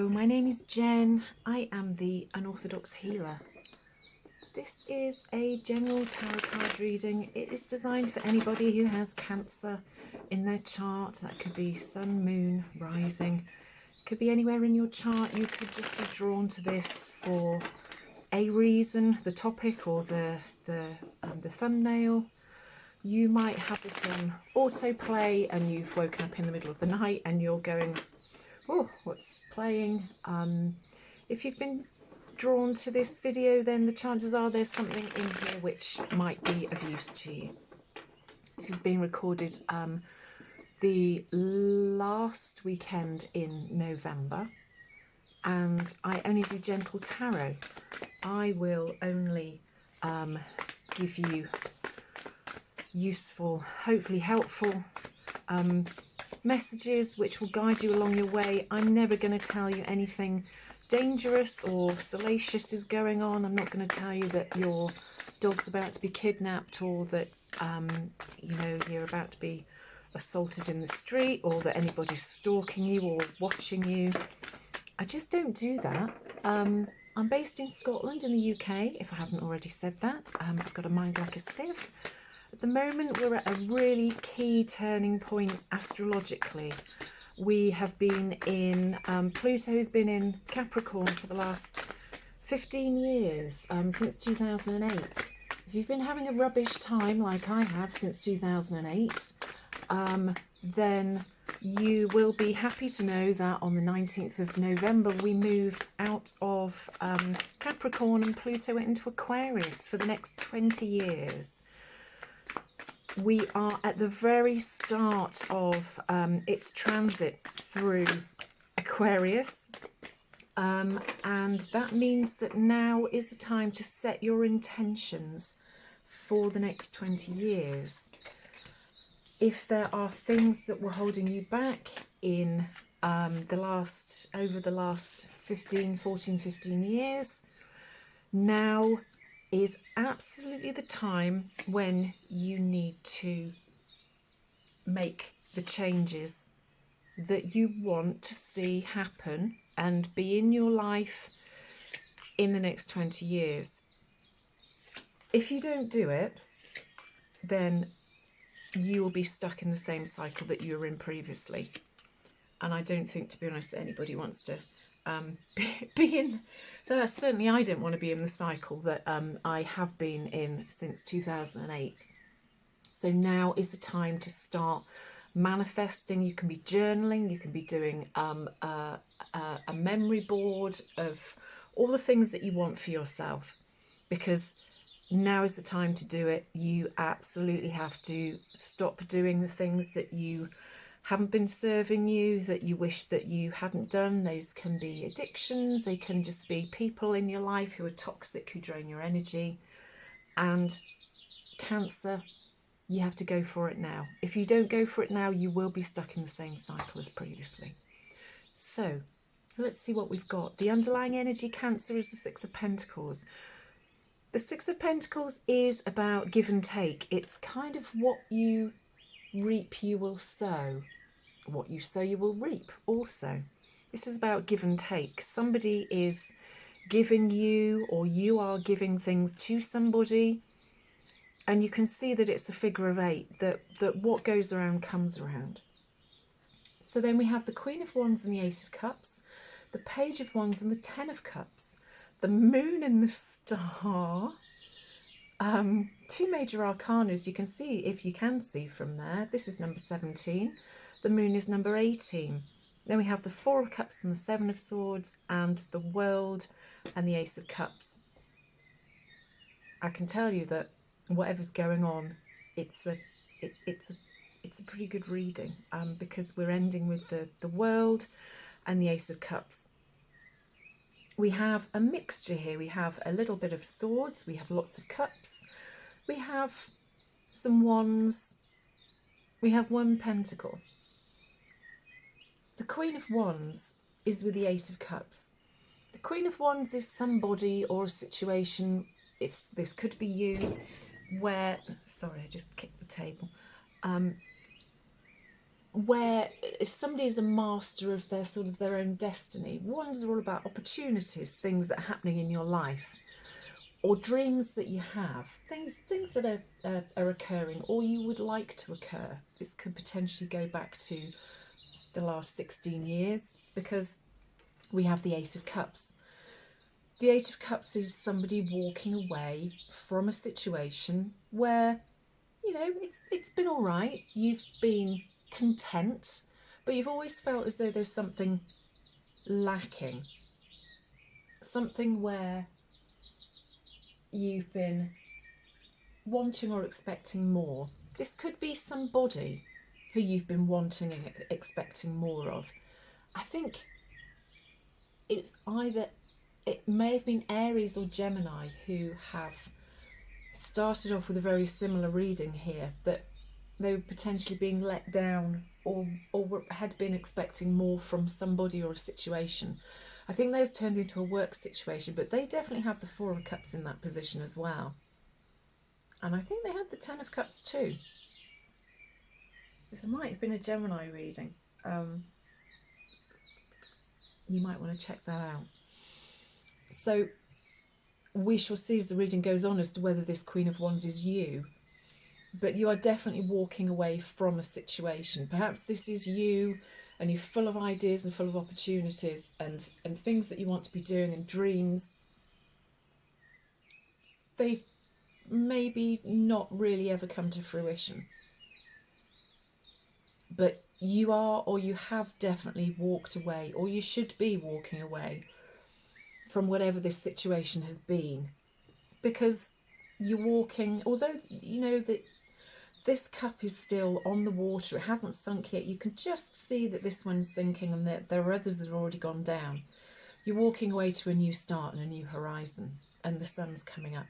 Hello, my name is Jen. I am the Unorthodox Healer. This is a general tarot card reading. It is designed for anybody who has Cancer in their chart. That could be sun, moon, rising. It could be anywhere in your chart. You could just be drawn to this for a reason, the topic or the thumbnail. You might have this on autoplay and you've woken up in the middle of the night and you're going, oh, what's playing? If you've been drawn to this video, then the chances are there's something in here which might be of use to you. This is being recorded the last weekend in November, and I only do gentle tarot. I will only give you useful, hopefully helpful messages which will guide you along your way. I'm never going to tell you anything dangerous or salacious is going on. I'm not going to tell you that your dog's about to be kidnapped or that you know, you're about to be assaulted in the street or that anybody's stalking you or watching you. I just don't do that. I'm based in Scotland in the UK, if I haven't already said that. I've got a mind like a sieve. At the moment, we're at a really key turning point astrologically. We have been in, Pluto's been in Capricorn for the last 15 years, since 2008. If you've been having a rubbish time like I have since 2008, then you will be happy to know that on the 19th of November we moved out of Capricorn and Pluto went into Aquarius for the next 20 years. We are at the very start of its transit through Aquarius, and that means that now is the time to set your intentions for the next 20 years. If there are things that were holding you back in over the last 15 years, now is absolutely the time when you need to make the changes that you want to see happen and be in your life in the next 20 years. If you don't do it, then you will be stuck in the same cycle that you were in previously. And I don't think, to be honest, that anybody wants to be in. So certainly I don't want to be in the cycle that I have been in since 2008. So now is the time to start manifesting. You can be journaling, you can be doing a memory board of all the things that you want for yourself, because now is the time to do it. You absolutely have to stop doing the things that you haven't been serving you, that you wish that you hadn't done. Those can be addictions, they can just be people in your life who are toxic, who drain your energy. And Cancer, you have to go for it now. If you don't go for it now, you will be stuck in the same cycle as previously. So let's see what we've got. The underlying energy, Cancer, is the Six of Pentacles. The Six of Pentacles is about give and take. It's kind of what you reap, you will sow. What you sow, you will reap also. This is about give and take. Somebody is giving you, or you are giving things to somebody, and you can see that it's a figure of 8, that what goes around comes around. So then we have the Queen of Wands and the Ace of Cups, the Page of Wands and the Ten of Cups, the Moon and the Star. Two major arcana, as you can see, if you can see from there. This is number 17. The Moon is number 18. Then we have the Four of Cups and the Seven of Swords, and the World and the Ace of Cups. I can tell you that whatever's going on, it's a pretty good reading, because we're ending with the World and the Ace of Cups. We have a mixture here. We have a little bit of swords, we have lots of cups, we have some wands, we have one pentacle. The Queen of Wands is with the Eight of Cups. The Queen of Wands is somebody or a situation, this could be you, where, sorry, I just kicked the table, where somebody is a master of their sort of their own destiny. Wands are all about opportunities, things that are happening in your life, or dreams that you have, things that are occurring or you would like to occur. This could potentially go back to the last 16 years, because we have the Eight of Cups. The Eight of Cups is somebody walking away from a situation where, you know, it's been all right, you've been content, but you've always felt as though there's something lacking, something where you've been wanting or expecting more. This could be somebody who you've been wanting and expecting more of. I think it's either, it may have been Aries or Gemini who have started off with a very similar reading here, that they were potentially being let down or had been expecting more from somebody or a situation. I think those turned into a work situation, but they definitely had the Four of Cups in that position as well. And I think they had the Ten of Cups too. This might have been a Gemini reading. You might want to check that out. So we shall see as the reading goes on as to whether this Queen of Wands is you. But you are definitely walking away from a situation. Perhaps this is you, and you're full of ideas and full of opportunities and things that you want to be doing and dreams. They've maybe not really ever come to fruition. But you are, or you have definitely walked away, or you should be walking away from whatever this situation has been. Because you're walking, although you know that this cup is still on the water, it hasn't sunk yet, you can just see that this one's sinking and that there are others that have already gone down. You're walking away to a new start and a new horizon, and the sun's coming up.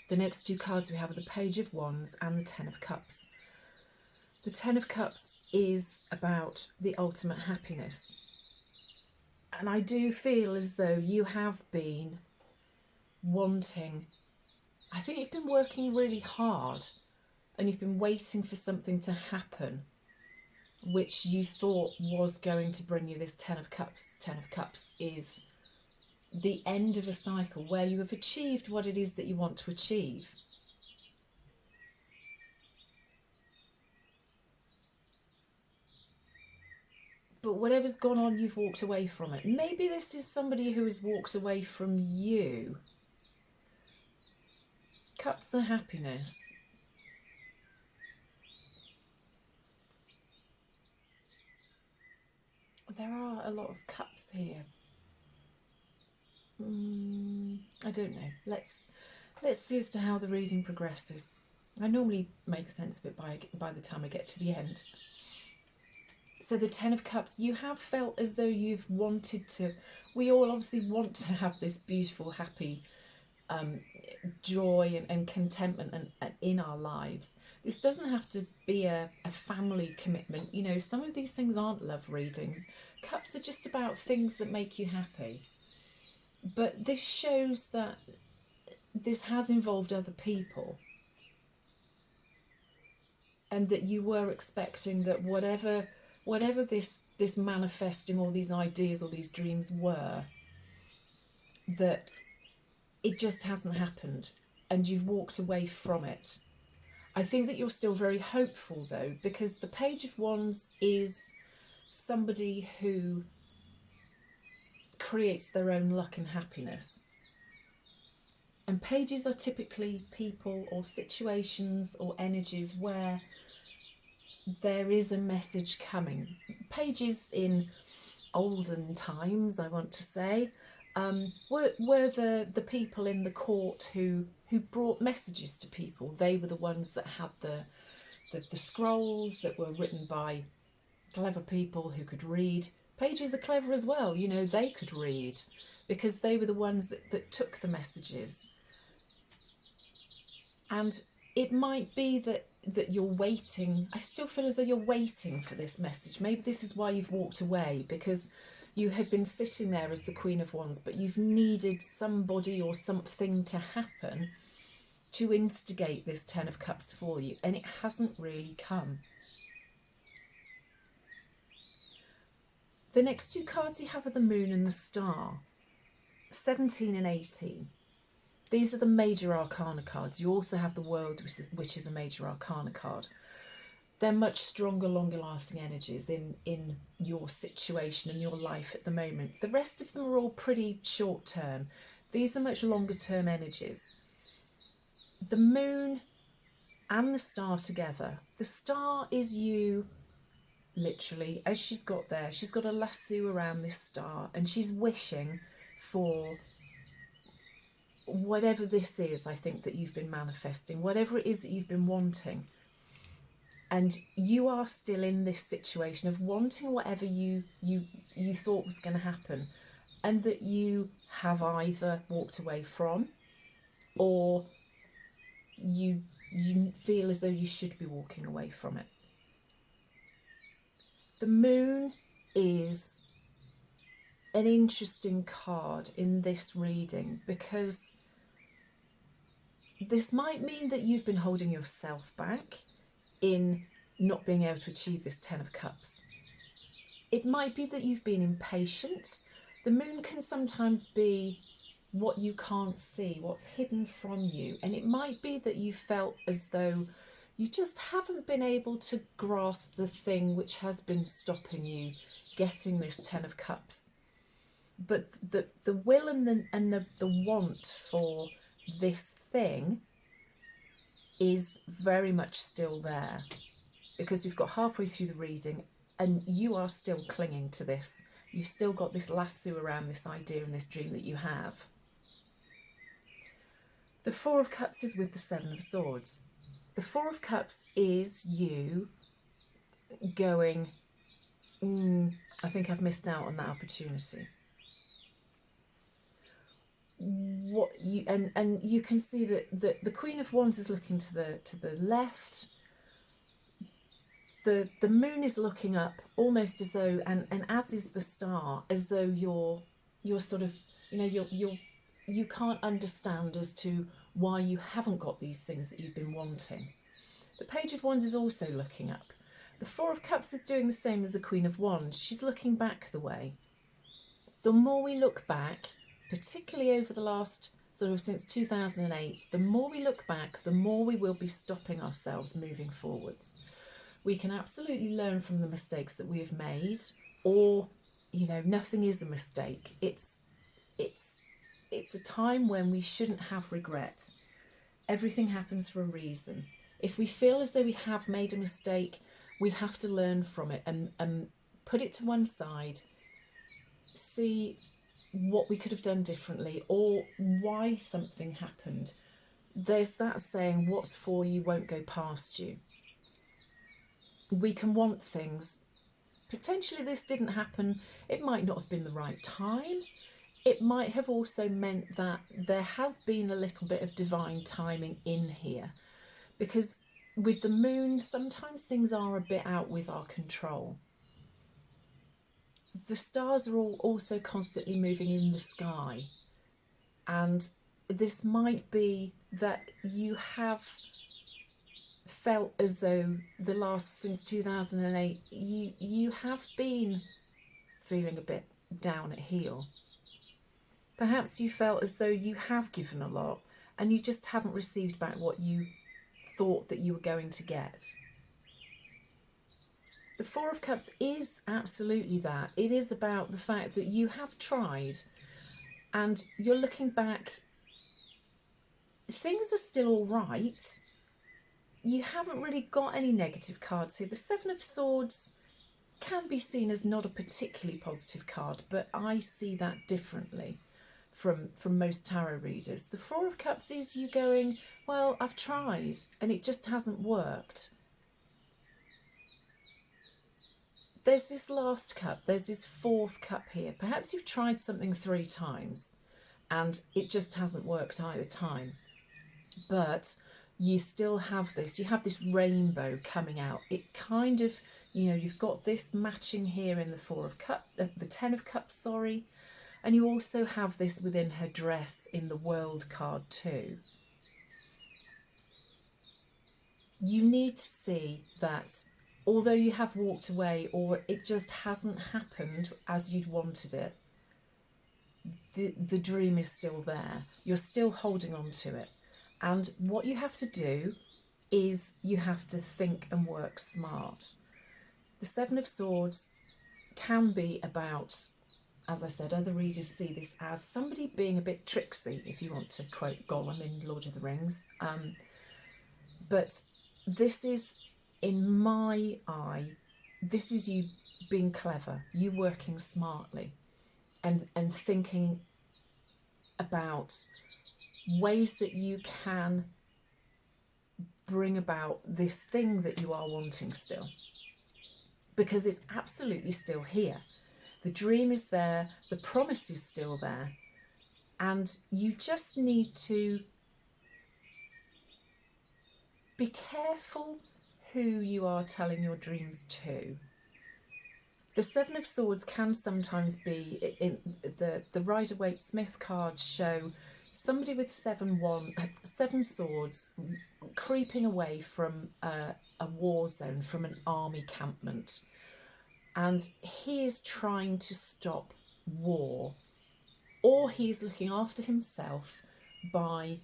The next two cards we have are the Page of Wands and the Ten of Cups. The Ten of Cups is about the ultimate happiness. And I do feel as though you have been wanting, I think you've been working really hard and you've been waiting for something to happen which you thought was going to bring you this Ten of Cups. Ten of Cups is the end of a cycle where you have achieved what it is that you want to achieve. But whatever's gone on, you've walked away from it. Maybe this is somebody who has walked away from you. Cups of happiness. There are a lot of cups here. I don't know. Let's see as to how the reading progresses. I normally make sense of it by the time I get to the end. So the Ten of Cups, you have felt as though you've wanted to, we all obviously want to have this beautiful, happy joy and contentment and in our lives. This doesn't have to be a family commitment. You know, some of these things aren't love readings. Cups are just about things that make you happy. But this shows that this has involved other people. And that you were expecting that whatever this manifesting, all these ideas or these dreams were, that it just hasn't happened and you've walked away from it. I think that you're still very hopeful though, because the Page of Wands is somebody who creates their own luck and happiness. And pages are typically people or situations or energies where there is a message coming. Pages in olden times, I want to say, were the people in the court who brought messages to people. They were the ones that had the scrolls that were written by clever people who could read. Pages are clever as well, you know, they could read because they were the ones that took the messages. And it might be that you're waiting. I still feel as though you're waiting for this message. Maybe this is why you've walked away, because you have been sitting there as the Queen of Wands, but you've needed somebody or something to happen to instigate this Ten of Cups for you, and it hasn't really come. The next two cards you have are the Moon and the Star, 17 and 18. These are the major arcana cards. You also have the World, which is a major arcana card. They're much stronger, longer lasting energies in your situation and your life at the moment. The rest of them are all pretty short term. These are much longer term energies. The Moon and the Star together. The Star is you, literally, as she's got there. She's got a lasso around this star and she's wishing for whatever this is, I think, that you've been manifesting, whatever it is that you've been wanting. And you are still in this situation of wanting whatever you thought was going to happen, and that you have either walked away from, or you feel as though you should be walking away from it. The Moon is an interesting card in this reading because this might mean that you've been holding yourself back in not being able to achieve this 10 of Cups. It might be that you've been impatient. The Moon can sometimes be what you can't see, what's hidden from you. And it might be that you felt as though you just haven't been able to grasp the thing which has been stopping you getting this 10 of Cups. But the will and the want for this thing is very much still there, because we've got halfway through the reading and you are still clinging to this. You've still got this lasso around this idea and this dream that you have. The Four of Cups is with the Seven of Swords. The Four of Cups is you going, I think I've missed out on that opportunity. What you and you can see that the Queen of Wands is looking to the left. The Moon is looking up, almost as though, and as is the Star, as though you're sort of, you can't understand as to why you haven't got these things that you've been wanting. The Page of Wands is also looking up. The Four of Cups is doing the same as the Queen of Wands. She's looking back the way. The more we look back, particularly over the last sort of since 2008, the more we look back, the more we will be stopping ourselves moving forwards. We can absolutely learn from the mistakes that we have made, or, nothing is a mistake. It's a time when we shouldn't have regret. Everything happens for a reason. If we feel as though we have made a mistake, we have to learn from it and put it to one side, see what we could have done differently or why something happened. There's that saying, what's for you won't go past you. We can want things. Potentially this didn't happen. It might not have been the right time. It might have also meant that there has been a little bit of divine timing in here, because with the Moon, sometimes things are a bit out with our control. The stars are all also constantly moving in the sky, and this might be that you have felt as though since 2008 you have been feeling a bit down at heel. Perhaps you felt as though you have given a lot and you just haven't received back what you thought that you were going to get. The Four of Cups is absolutely that. It is about the fact that you have tried and you're looking back. Things are still all right. You haven't really got any negative cards here. The Seven of Swords can be seen as not a particularly positive card, but I see that differently from most tarot readers. The Four of Cups is you going, well, I've tried and it just hasn't worked. There's this last cup, there's this fourth cup here. Perhaps you've tried something 3 times and it just hasn't worked either time. But you still have this, you have this rainbow coming out. It kind of, you've got this matching here in the Four of Cups, the 10 of Cups, sorry. And you also have this within her dress in the World card too. You need to see that although you have walked away or it just hasn't happened as you'd wanted it, the dream is still there. You're still holding on to it. And what you have to do is you have to think and work smart. The Seven of Swords can be about, as I said, other readers see this as somebody being a bit tricksy, if you want to quote Gollum in Lord of the Rings. But this is, in my eye, this is you being clever, you working smartly and thinking about ways that you can bring about this thing that you are wanting still. Because it's absolutely still here. The dream is there, the promise is still there, and you just need to be careful who you are telling your dreams to. The Seven of Swords can sometimes be, in the Rider-Waite-Smith cards show somebody with seven swords creeping away from a war zone, from an army campment. And he is trying to stop war, or he is looking after himself by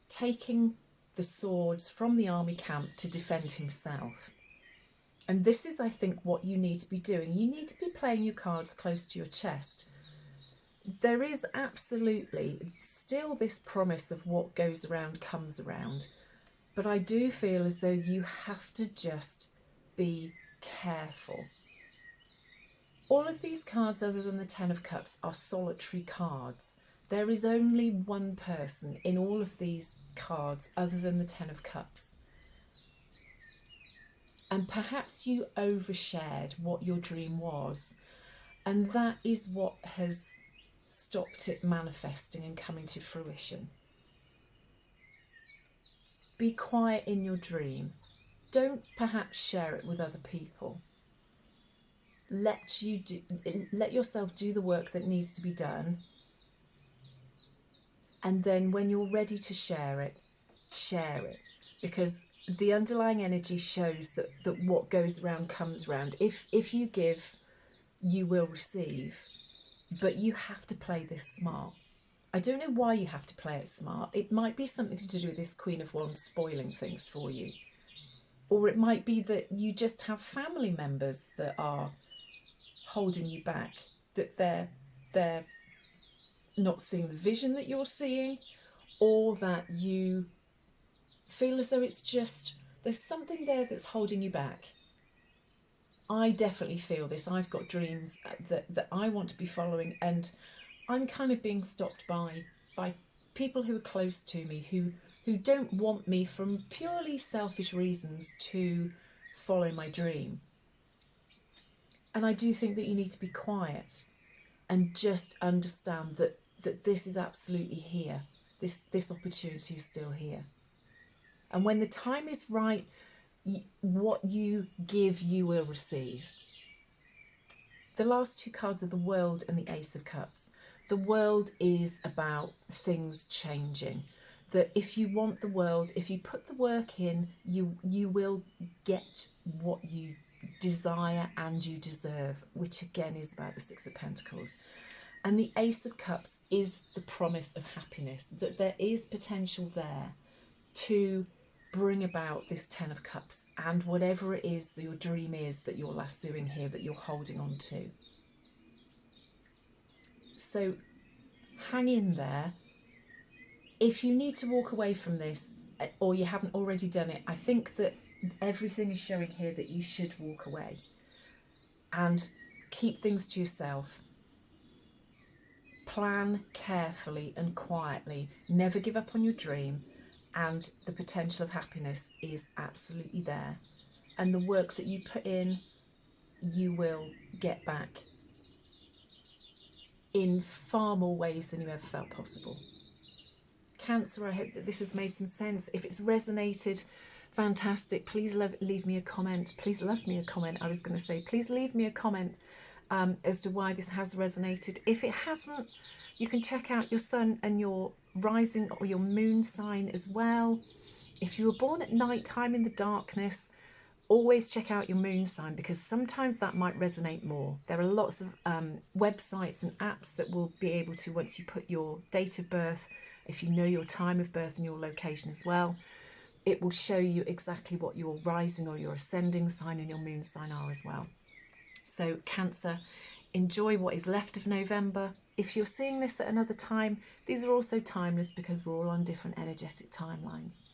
taking the swords from the army camp to defend himself. And this is, I think, what you need to be doing. You need to be playing your cards close to your chest. There is absolutely still this promise of what goes around comes around. But I do feel as though you have to just be careful. All of these cards, other than the Ten of Cups, are solitary cards. There is only one person in all of these cards other than the Ten of Cups. And perhaps you overshared what your dream was, and that is what has stopped it manifesting and coming to fruition. Be quiet in your dream. Don't perhaps share it with other people. Let yourself do the work that needs to be done, and then when you're ready to share it, because the underlying energy shows that what goes around comes around. If you give, you will receive, but you have to play this smart. I don't know why you have to play it smart. It might be something to do with this Queen of Wands spoiling things for you, or it might be that you just have family members that are holding you back, that they're not seeing the vision that you're seeing, or that you feel as though it's just there's something there that's holding you back. I definitely feel this. I've got dreams that I want to be following, and I'm kind of being stopped by people who are close to me, who don't want me, from purely selfish reasons, to follow my dream. And I do think that you need to be quiet and just understand that this is absolutely here. This opportunity is still here. And when the time is right, what you give, you will receive. The last two cards are the World and the Ace of Cups. The World is about things changing. That if you want the world, if you put the work in, you will get what you desire and you deserve, which again is about the Six of Pentacles. And the Ace of Cups is the promise of happiness, that there is potential there to bring about this Ten of Cups and whatever it is that your dream is that you're lassoing here, that you're holding on to. So hang in there. If you need to walk away from this, or you haven't already done it, I think that everything is showing here that you should walk away and keep things to yourself. Plan carefully and quietly. Never give up on your dream, and the potential of happiness is absolutely there. And the work that you put in, you will get back in far more ways than you ever felt possible. Cancer, I hope that this has made some sense. If it's resonated, fantastic. Please leave me a comment. Please love me a comment. I was going to say, please leave me a comment as to why this has resonated. If it hasn't, you can check out your sun and your rising or your moon sign as well. If you were born at night time in the darkness, always check out your moon sign, because sometimes that might resonate more. There are lots of websites and apps that will be able to, once you put your date of birth, if you know your time of birth and your location as well, it will show you exactly what your rising or your ascending sign and your moon sign are as well. So Cancer, enjoy what is left of November. If you're seeing this at another time, these are also timeless because we're all on different energetic timelines.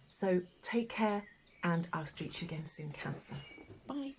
So take care, and I'll speak to you again soon, Cancer. Bye.